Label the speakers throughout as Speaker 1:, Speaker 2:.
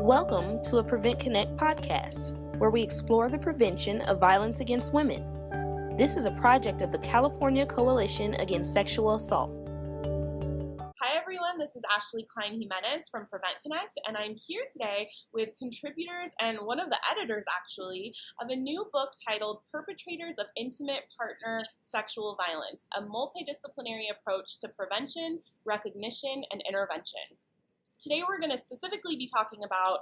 Speaker 1: Welcome to a Prevent Connect podcast, where we explore the prevention of violence against women. This is a project of the California Coalition Against Sexual Assault.
Speaker 2: Hi everyone, this is Ashley Klein-Jimenez from Prevent Connect, and I'm here today with contributors and one of the editors actually of a new book titled Perpetrators of Intimate Partner Sexual Violence, a multidisciplinary approach to prevention, recognition, and intervention. Today we're going to specifically be talking about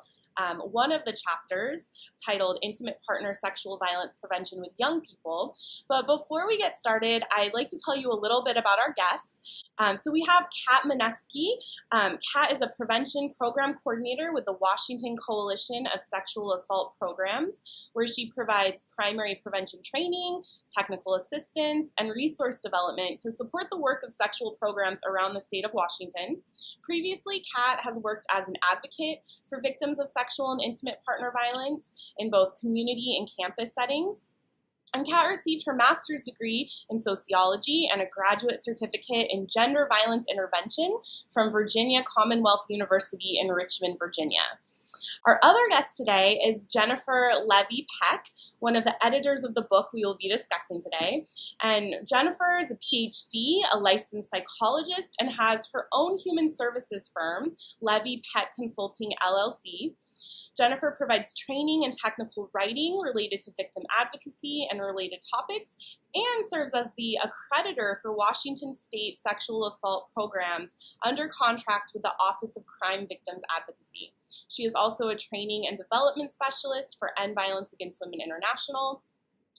Speaker 2: one of the chapters titled Intimate Partner Sexual Violence Prevention with Young People. But before we get started, I'd like to tell you a little bit about our guests. So we have Kat Mineski. Kat is a prevention program coordinator with the Washington Coalition of Sexual Assault Programs, where she provides primary prevention training, technical assistance, and resource development to support the work of sexual programs around the state of Washington. Previously, Kat has worked as an advocate for victims of sexual and intimate partner violence in both community and campus settings. And Kat received her master's degree in sociology and a graduate certificate in gender violence intervention from Virginia Commonwealth University in Richmond, Virginia. Our other guest today is Jennifer Levy-Peck, one of the editors of the book we will be discussing today. And Jennifer is a PhD, a licensed psychologist, and has her own human services firm, Levy-Peck Consulting LLC. Jennifer provides training and technical writing related to victim advocacy and related topics, and serves as the accreditor for Washington State sexual assault programs under contract with the Office of Crime Victims Advocacy. She is also a training and development specialist for End Violence Against Women International,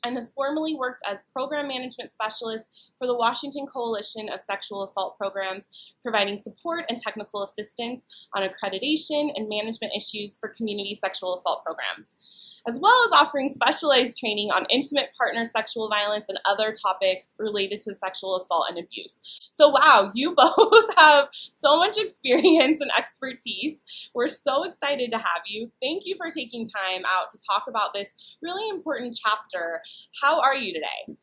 Speaker 2: and has formerly worked as program management specialist for the Washington Coalition of Sexual Assault Programs, providing support and technical assistance on accreditation and management issues for community sexual assault programs, as well as offering specialized training on intimate partner sexual violence and other topics related to sexual assault and abuse. So wow, you both have so much experience and expertise. We're so excited to have you. Thank you for taking time out to talk about this really important chapter. How are you today?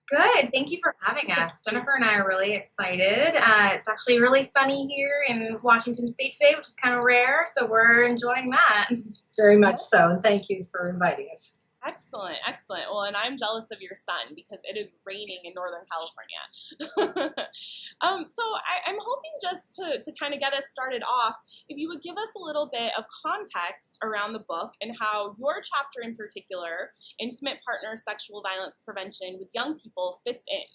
Speaker 3: Good. Thank you for having us. Jennifer and I are really excited. It's actually really sunny here in Washington State today, which is kind of rare, so we're enjoying that.
Speaker 4: Very much so, and thank you for inviting us.
Speaker 2: Excellent, excellent. Well, and I'm jealous of your sun because it is raining in Northern California. So I'm hoping just to kind of get us started off, if you would give us a little bit of context around the book and how your chapter in particular, Intimate Partner Sexual Violence Prevention with Young People, fits in.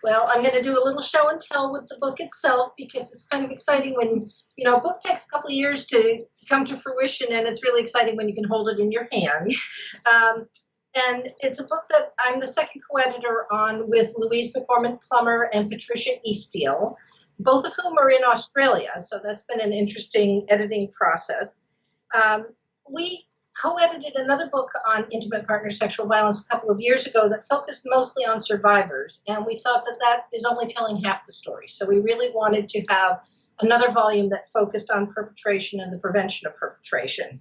Speaker 4: Well, I'm going to do a little show and tell with the book itself because it's kind of exciting when, a book takes a couple of years to come to fruition, and it's really exciting when you can hold it in your hand. And it's a book that I'm the second co-editor on with Louise McCormick Plummer and Patricia Easteel, both of whom are in Australia, so that's been an interesting editing process. We co-edited another book on intimate partner sexual violence a couple of years ago that focused mostly on survivors, and we thought that is only telling half the story. So we really wanted to have another volume that focused on perpetration and the prevention of perpetration.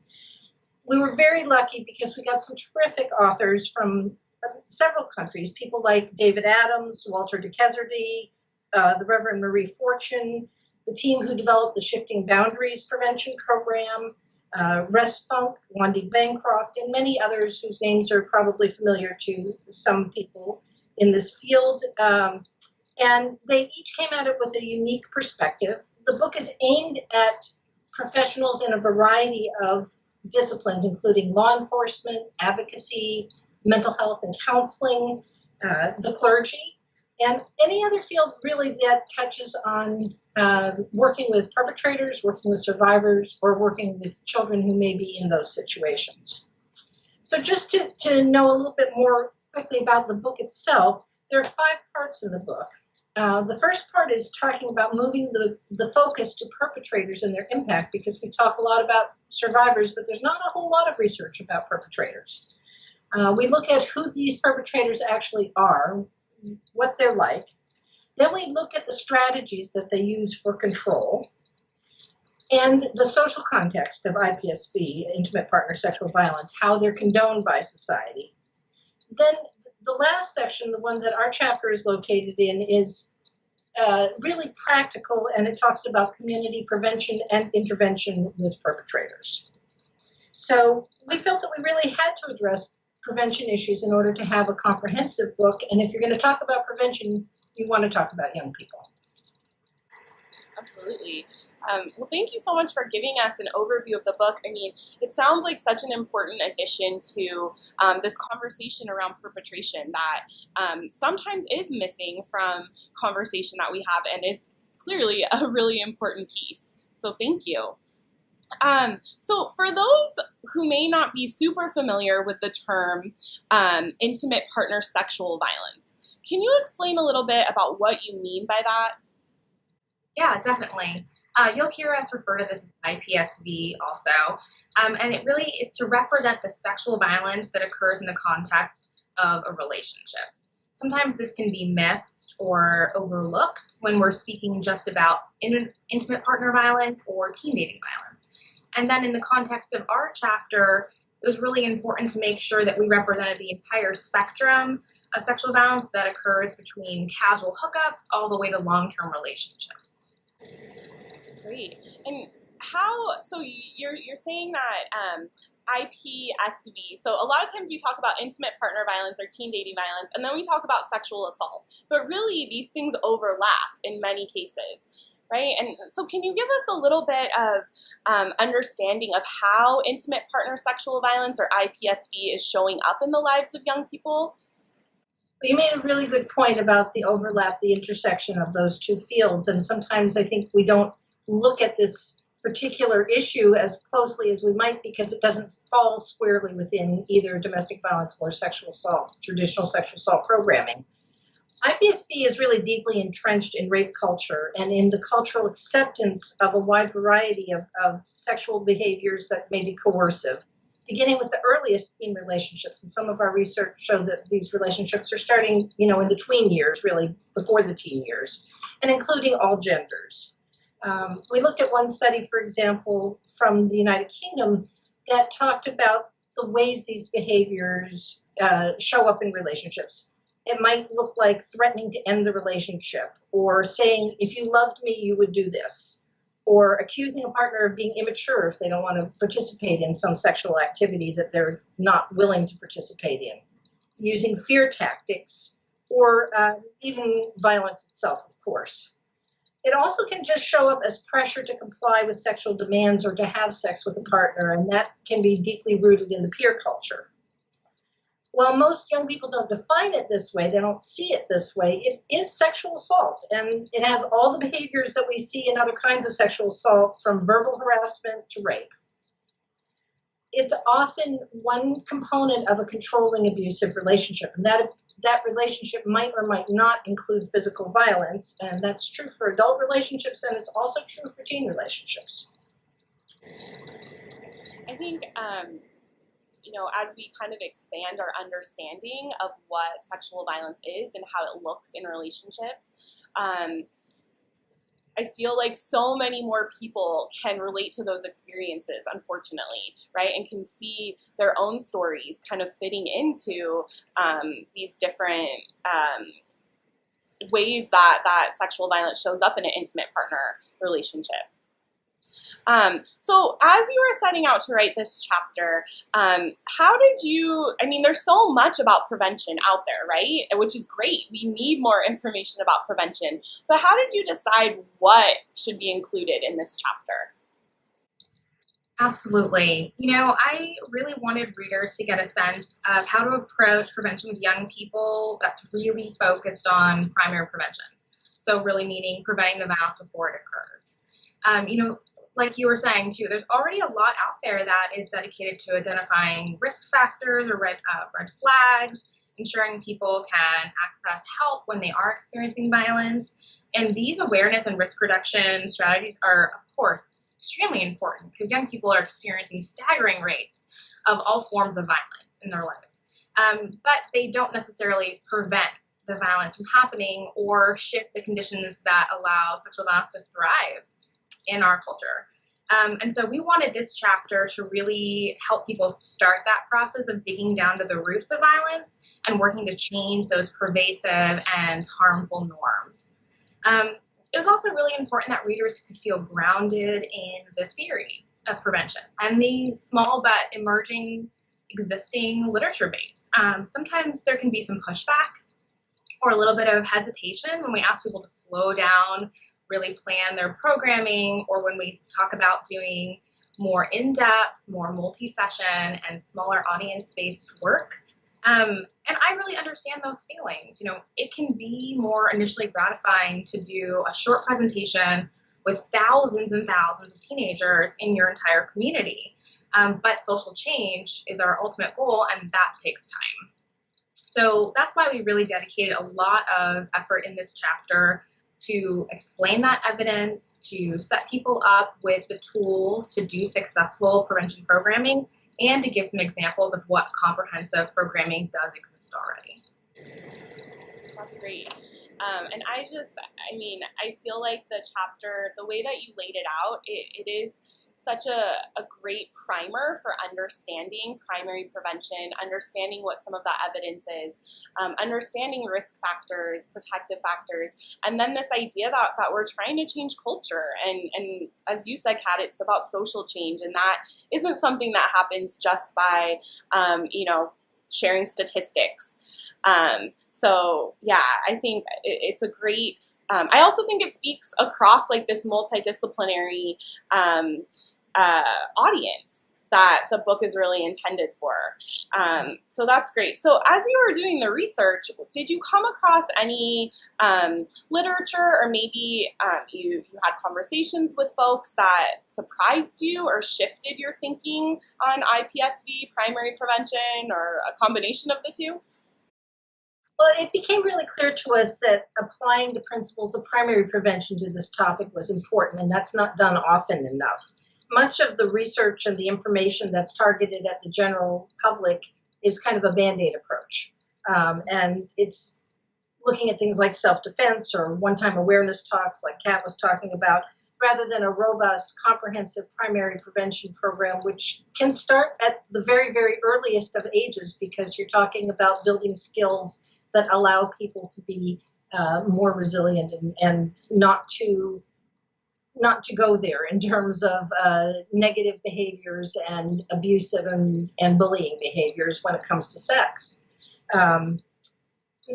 Speaker 4: We were very lucky because we got some terrific authors from several countries, people like David Adams, Walter de Kesardy, the Reverend Marie Fortune, the team who developed the Shifting Boundaries Prevention Program, Russ Funk, Wandy Bancroft, and many others whose names are probably familiar to some people in this field. And they each came at it with a unique perspective. The book is aimed at professionals in a variety of disciplines, including law enforcement, advocacy, mental health and counseling, the clergy, and any other field really that touches on working with perpetrators, working with survivors, or working with children who may be in those situations. So just to know a little bit more quickly about the book itself, there are 5 parts in the book. The first part is talking about moving the focus to perpetrators and their impact, because we talk a lot about survivors, but there's not a whole lot of research about perpetrators. We look at who these perpetrators actually are, what they're like. Then we look at the strategies that they use for control and the social context of IPSV, intimate partner sexual violence, how they're condoned by society. Then the last section, the one that our chapter is located in, is really practical, and it talks about community prevention and intervention with perpetrators. So we felt that we really had to address prevention issues in order to have a comprehensive book. And if you're going to talk about prevention, you want to talk about young people.
Speaker 2: Absolutely. Well, thank you so much for giving us an overview of the book. I mean, it sounds like such an important addition to this conversation around perpetration that sometimes is missing from conversation that we have and is clearly a really important piece. So thank you. So for those who may not be super familiar with the term intimate partner sexual violence, can you explain a little bit about what you mean by that?
Speaker 3: Yeah, definitely. You'll hear us refer to this as IPSV also, and it really is to represent the sexual violence that occurs in the context of a relationship. Sometimes this can be missed or overlooked when we're speaking just about intimate partner violence or teen dating violence. And then in the context of our chapter, it was really important to make sure that we represented the entire spectrum of sexual violence that occurs between casual hookups all the way to long-term relationships.
Speaker 2: Great. And so you're saying that IPSV, so a lot of times we talk about intimate partner violence or teen dating violence, and then we talk about sexual assault. But really, these things overlap in many cases, right? And so can you give us a little bit of understanding of how intimate partner sexual violence or IPSV is showing up in the lives of young people?
Speaker 4: You made a really good point about the overlap, the intersection of those two fields. And sometimes I think we don't look at this particular issue as closely as we might because it doesn't fall squarely within either domestic violence or sexual assault, traditional sexual assault programming. IPSV is really deeply entrenched in rape culture and in the cultural acceptance of a wide variety of sexual behaviors that may be coercive, beginning with the earliest teen relationships. And some of our research showed that these relationships are starting, in the tween years, really before the teen years, and including all genders. We looked at one study, for example, from the United Kingdom that talked about the ways these behaviors show up in relationships. It might look like threatening to end the relationship, or saying, if you loved me, you would do this, or accusing a partner of being immature if they don't want to participate in some sexual activity that they're not willing to participate in, using fear tactics, or even violence itself, of course. It also can just show up as pressure to comply with sexual demands or to have sex with a partner, and that can be deeply rooted in the peer culture. While most young people don't define it this way, they don't see it this way, it is sexual assault, and it has all the behaviors that we see in other kinds of sexual assault, from verbal harassment to rape. It's often one component of a controlling abusive relationship, and that relationship might or might not include physical violence, and that's true for adult relationships, and it's also true for teen relationships.
Speaker 2: I think, as we kind of expand our understanding of what sexual violence is and how it looks in relationships, I feel like so many more people can relate to those experiences, unfortunately, right? And can see their own stories kind of fitting into these different ways that sexual violence shows up in an intimate partner relationship. So as you were setting out to write this chapter, how did you, there's so much about prevention out there, right? Which is great. We need more information about prevention. But how did you decide what should be included in this chapter?
Speaker 3: Absolutely. I really wanted readers to get a sense of how to approach prevention with young people that's really focused on primary prevention. So really meaning preventing the violence before it occurs. Like you were saying too, there's already a lot out there that is dedicated to identifying risk factors or red flags, ensuring people can access help when they are experiencing violence. And these awareness and risk reduction strategies are, of course, extremely important because young people are experiencing staggering rates of all forms of violence in their life. But they don't necessarily prevent the violence from happening or shift the conditions that allow sexual violence to thrive in our culture. And so we wanted this chapter to really help people start that process of digging down to the roots of violence and working to change those pervasive and harmful norms. It was also really important that readers could feel grounded in the theory of prevention and the small but emerging existing literature base. Sometimes there can be some pushback or a little bit of hesitation when we ask people to slow down, really plan their programming, or when we talk about doing more in-depth, more multi-session, and smaller audience-based work. And I really understand those feelings. It can be more initially gratifying to do a short presentation with thousands and thousands of teenagers in your entire community. But social change is our ultimate goal, and that takes time. So that's why we really dedicated a lot of effort in this chapter to explain that evidence, to set people up with the tools to do successful prevention programming, and to give some examples of what comprehensive programming does exist already.
Speaker 2: That's great. And I feel like the chapter, the way that you laid it out, it is such a great primer for understanding primary prevention, understanding what some of that evidence is, understanding risk factors, protective factors, and then this idea that we're trying to change culture. And as you said, Kat, it's about social change, and that isn't something that happens just by, sharing statistics. So yeah, I think it's a great, I also think it speaks across like this multidisciplinary audience that the book is really intended for. So that's great. So as you were doing the research, did you come across any literature, or maybe you had conversations with folks that surprised you or shifted your thinking on IPSV, primary prevention, or a combination of the two?
Speaker 4: Well, it became really clear to us that applying the principles of primary prevention to this topic was important, and that's not done often enough. Much of the research and the information that's targeted at the general public is kind of a Band-Aid approach. And it's looking at things like self-defense or one-time awareness talks like Kat was talking about, rather than a robust, comprehensive primary prevention program, which can start at the very, very earliest of ages, because you're talking about building skills that allow people to be more resilient and not to go there in terms of negative behaviors and abusive and bullying behaviors when it comes to sex.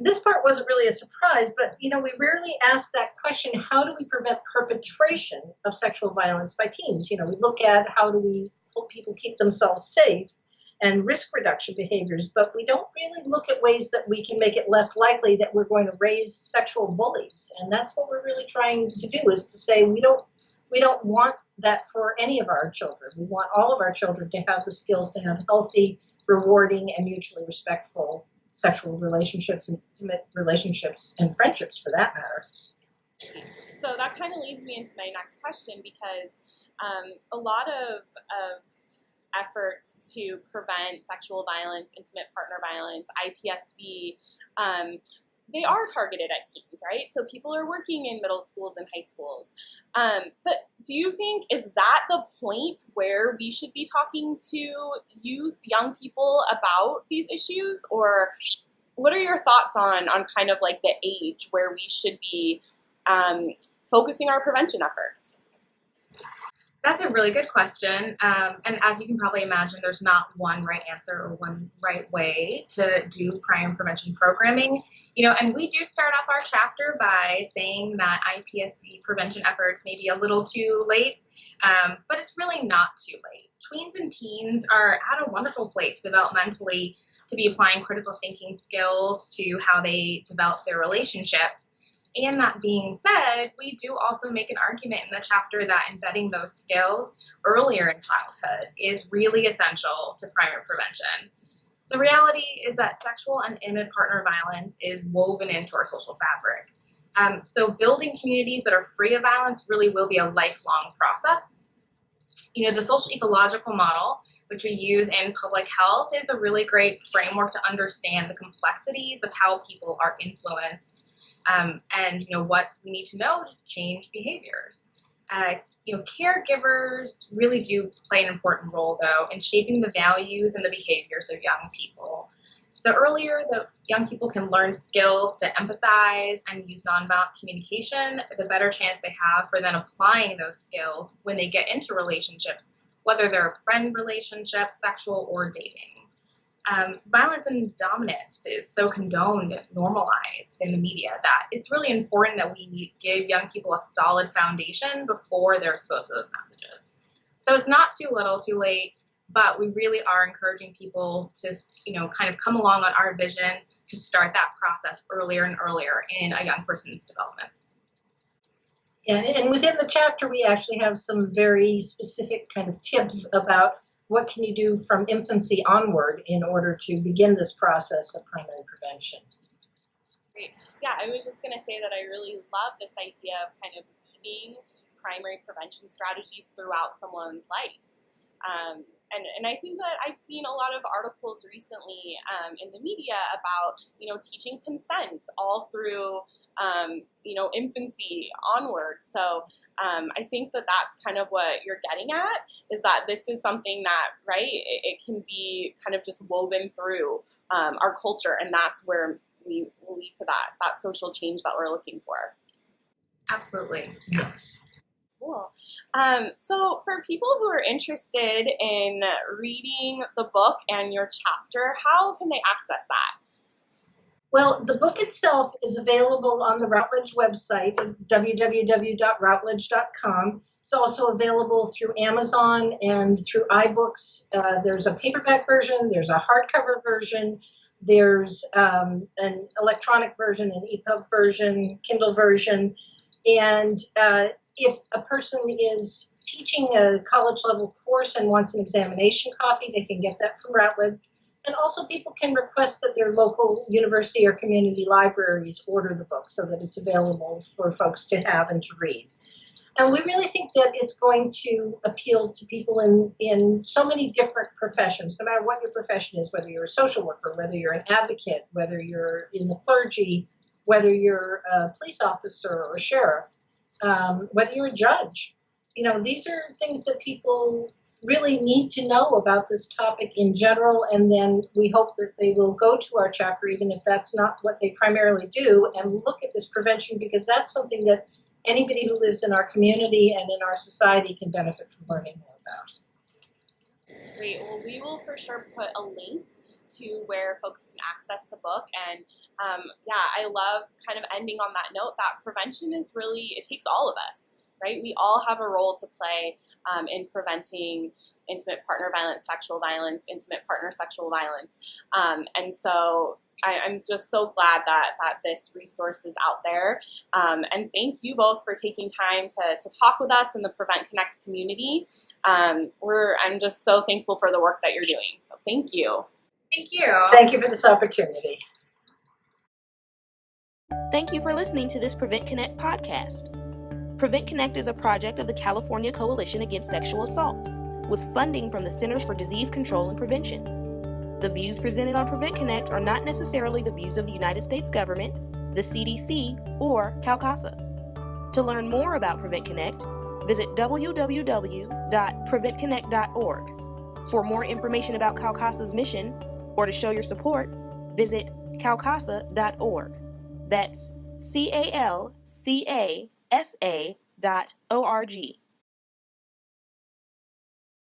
Speaker 4: This part wasn't really a surprise, but we rarely ask that question: how do we prevent perpetration of sexual violence by teens? We look at how do we help people keep themselves safe and risk reduction behaviors, but we don't really look at ways that we can make it less likely that we're going to raise sexual bullies. And that's what we're really trying to do, is to say we don't want that for any of our children. We want all of our children to have the skills to have healthy, rewarding, and mutually respectful sexual relationships and intimate relationships and friendships, for that matter.
Speaker 2: So that kind of leads me into my next question, because a lot of efforts to prevent sexual violence, intimate partner violence, IPSV, they are targeted at teens, right? So people are working in middle schools and high schools. But do you think, is that the point where we should be talking to youth, young people about these issues? Or what are your thoughts on kind of like the age where we should be focusing our prevention efforts?
Speaker 3: That's a really good question. And as you can probably imagine, there's not one right answer or one right way to do primary prevention programming. And we do start off our chapter by saying that IPSV prevention efforts may be a little too late, but it's really not too late. Tweens and teens are at a wonderful place developmentally to be applying critical thinking skills to how they develop their relationships. And that being said, we do also make an argument in the chapter that embedding those skills earlier in childhood is really essential to primary prevention. The reality is that sexual and intimate partner violence is woven into our social fabric. So building communities that are free of violence really will be a lifelong process. The social ecological model, which we use in public health, is a really great framework to understand the complexities of how people are influenced. And what we need to know to change behaviors. Caregivers really do play an important role, though, in shaping the values and the behaviors of young people. The earlier the young people can learn skills to empathize and use nonviolent communication, the better chance they have for then applying those skills when they get into relationships, whether they're friend relationships, sexual, or dating. Violence and dominance is so condoned, normalized in the media that it's really important that we give young people a solid foundation before they're exposed to those messages. So it's not too little, too late, but we really are encouraging people to, kind of come along on our vision to start that process earlier and earlier in a young person's development.
Speaker 4: And within the chapter, we actually have some very specific kind of tips about what can you do from infancy onward in order to begin this process of primary prevention.
Speaker 2: Great. Yeah, I was just going to say that I really love this idea of kind of weaving primary prevention strategies throughout someone's life. And I think that I've seen a lot of articles recently in the media about, teaching consent all through, infancy onward. So I think that that's kind of what you're getting at, is that this is something that, right, it can be kind of just woven through our culture, and that's where we will lead to that social change that we're looking for.
Speaker 3: Absolutely.
Speaker 4: Yes.
Speaker 2: Cool. So for people who are interested in reading the book and your chapter, how can they access that?
Speaker 4: Well, the book itself is available on the Routledge website at www.routledge.com. It's also available through Amazon and through iBooks. There's a paperback version, there's a hardcover version, there's an electronic version, an EPUB version, Kindle version, and if a person is teaching a college-level course and wants an examination copy, they can get that from Routledge. And also people can request that their local university or community libraries order the book so that it's available for folks to have and to read. And we really think that it's going to appeal to people in so many different professions, no matter what your profession is, whether you're a social worker, whether you're an advocate, whether you're in the clergy, whether you're a police officer or a sheriff. Whether you're a judge, these are things that people really need to know about this topic in general, and then we hope that they will go to our chapter, even if that's not what they primarily do, and look at this prevention, because that's something that anybody who lives in our community and in our society can benefit from learning more about.
Speaker 2: Great. Well, we will for sure put a link to where folks can access the book. And I love kind of ending on that note that prevention is really, it takes all of us, right? We all have a role to play in preventing intimate partner violence, sexual violence, intimate partner sexual violence. And so I'm just so glad that this resource is out there. And thank you both for taking time to talk with us in the Prevent Connect community. I'm just so thankful for the work that you're doing. So thank you.
Speaker 3: Thank you.
Speaker 4: Thank you for this opportunity.
Speaker 1: Thank you for listening to this Prevent Connect podcast. Prevent Connect is a project of the California Coalition Against Sexual Assault, with funding from the Centers for Disease Control and Prevention. The views presented on Prevent Connect are not necessarily the views of the United States government, the CDC, or CalCASA. To learn more about Prevent Connect, visit www.preventconnect.org. For more information about CalCASA's mission, or to show your support, visit calcasa.org. That's CALCASA.org.